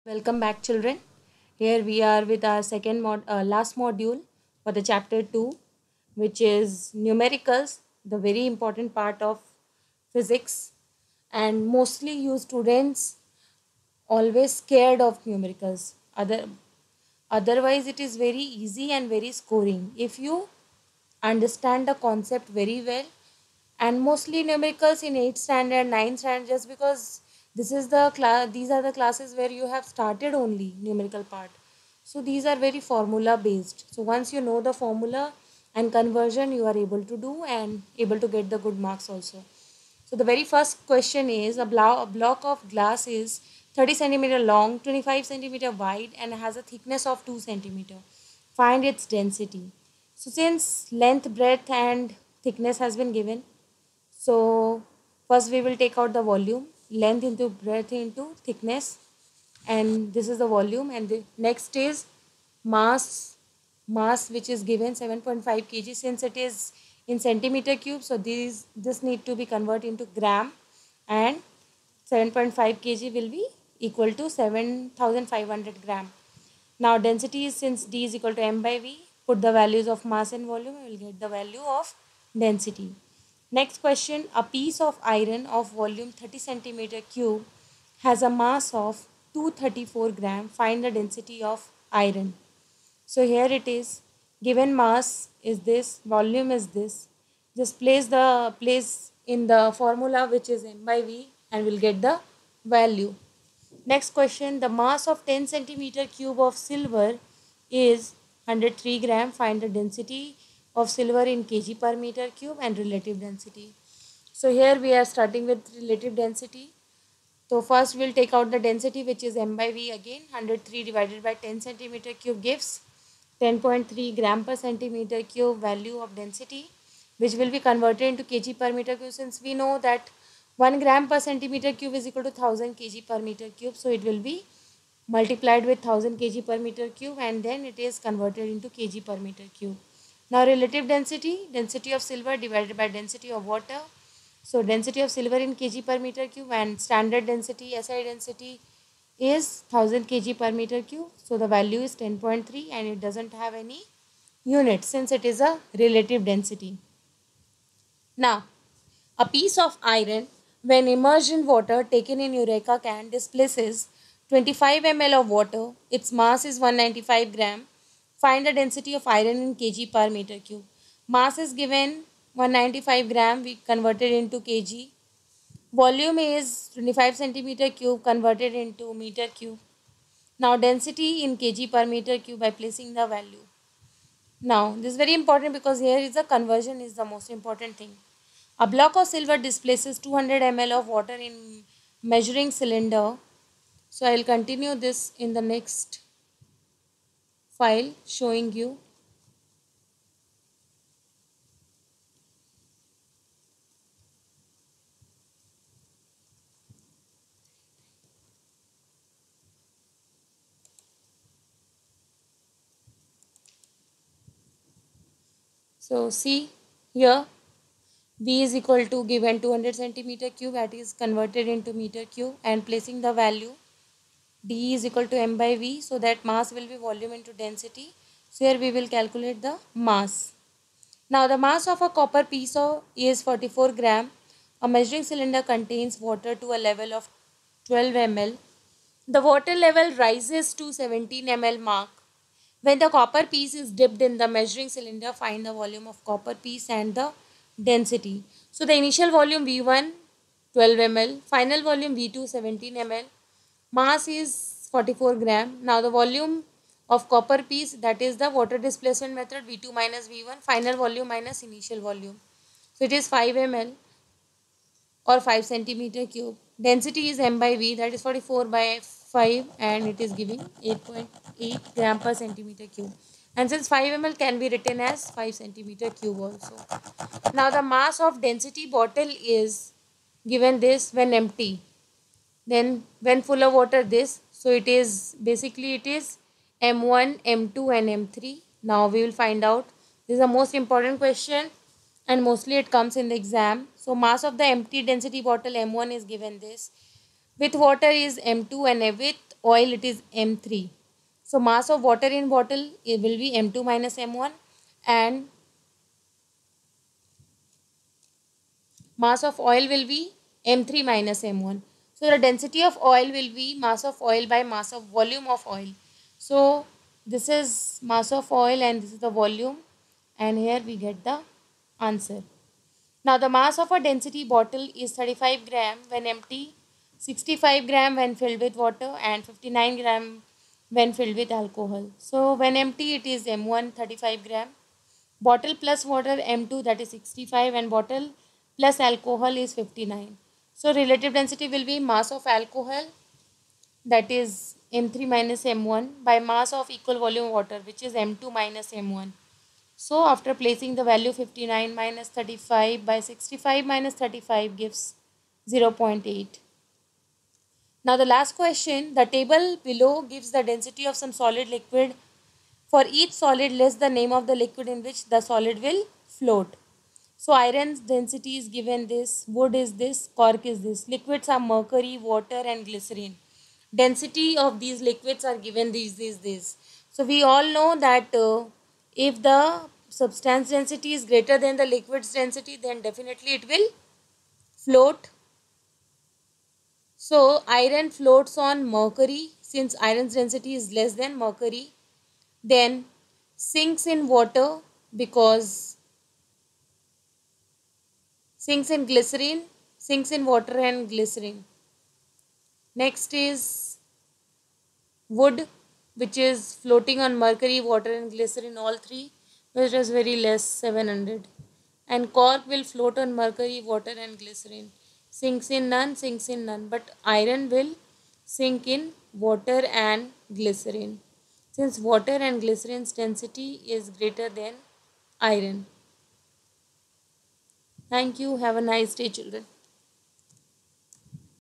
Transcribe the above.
Welcome back, children. Here we are with our last module for the chapter 2, which is numericals, the very important part of physics. And mostly you students always scared of numericals. Otherwise, it is very easy and very scoring. If you understand the concept very well, and mostly numericals in 8th standard, 9th standard, just because these are the classes where you have started only numerical part. So these are very formula based. So once you know the formula and conversion, you are able to do and able to get the good marks also. So the very first question is a block of glass is 30 centimeter long, 25 centimeter wide and has a thickness of 2 centimeter. Find its density. So since length, breadth and thickness has been given, so first we will take out the volume, length into breadth into thickness, and this is the volume. And the next is mass which is given 7.5 kg. Since it is in centimeter cube, so this need to be converted into gram, and 7.5 kg will be equal to 7500 gram. Now density is, since d is equal to m by v, put the values of mass and volume, we will get the value of density. Next question, a piece of iron of volume 30 centimeter cube has a mass of 234 gram. Find the density of iron. So here it is, given mass is this, volume is this. Just place in the formula which is m by v and we'll get the value. Next question, the mass of 10 centimeter cube of silver is 103 gram. Find the density of silver in kg per meter cube and relative density. So here we are starting with relative density. So first we'll take out the density, which is m by v again. 103 divided by 10 centimeter cube gives 10.3 gram per centimeter cube value of density, which will be converted into kg per meter cube, since we know that 1 gram per centimeter cube is equal to 1000 kg per meter cube. So it will be multiplied with 1000 kg per meter cube and then it is converted into kg per meter cube. Now relative density, density of silver divided by density of water. So density of silver in kg per meter cube and standard density, SI density is 1000 kg per meter cube. So the value is 10.3 and it doesn't have any unit since it is a relative density. Now, a piece of iron when immersed in water taken in Eureka can displaces 25 ml of water. Its mass is 195 gram. Find the density of iron in kg per meter cube. Mass is given 195 gram, we converted into kg. Volume is 25 centimeter cube converted into meter cube. Now density in kg per meter cube by placing the value. Now this is very important because here is the conversion is the most important thing. A block of silver displaces 200 ml of water in measuring cylinder. So I will continue this in the next file showing you. So see here, V is equal to given 200 centimeter cube, that is converted into meter cube, and placing the value d is equal to m by v, so that mass will be volume into density. So here we will calculate the mass. Now the mass of a copper piece is 44 gram. A measuring cylinder contains water to a level of 12 ml. The water level rises to 17 ml mark. When the copper piece is dipped in the measuring cylinder, find the volume of copper piece and the density. So the initial volume V1 12 ml, final volume V2 17 ml, mass is 44 gram. Now the volume of copper piece, that is the water displacement method, V2 minus V1, final volume minus initial volume. So it is 5 ml or 5 centimeter cube. Density is m by v, that is 44 by 5 and it is giving 8.8 gram per centimeter cube. And since 5 ml can be written as 5 centimeter cube also. Now the mass of density bottle is given this when empty. Then when full of water this. So it is basically it is M1, M2 and M3. Now we will find out. This is the most important question and mostly it comes in the exam. So mass of the empty density bottle M1 is given this. With water is M2 and with oil it is M3. So mass of water in bottle it will be M2 minus M1 and mass of oil will be M3 minus M1. So the density of oil will be mass of oil by mass of volume of oil. So this is mass of oil and this is the volume, and here we get the answer. Now the mass of a density bottle is 35 gram when empty, 65 gram when filled with water and 59 gram when filled with alcohol. So when empty it is M1 35 gram, bottle plus water M2 that is 65 and bottle plus alcohol is 59. So relative density will be mass of alcohol that is M3 minus M1 by mass of equal volume water which is M2 minus M1. So after placing the value 59 minus 35 by 65 minus 35 gives 0.8. Now the last question, the table below gives the density of some solid liquid. For each solid list the name of the liquid in which the solid will float. So iron's density is given this, wood is this, cork is this. Liquids are mercury, water and glycerine. Density of these liquids are given these. So we all know that if the substance density is greater than the liquid's density, then definitely it will float. So iron floats on mercury since iron's density is less than mercury. Then sinks in water because sinks in glycerine, sinks in water and glycerine. Next is wood, which is floating on mercury, water and glycerine, all three, which is very less, 700. And cork will float on mercury, water and glycerine. Sinks in none. But iron will sink in water and glycerine. Since water and glycerine's density is greater than iron. Thank you. Have a nice day, children.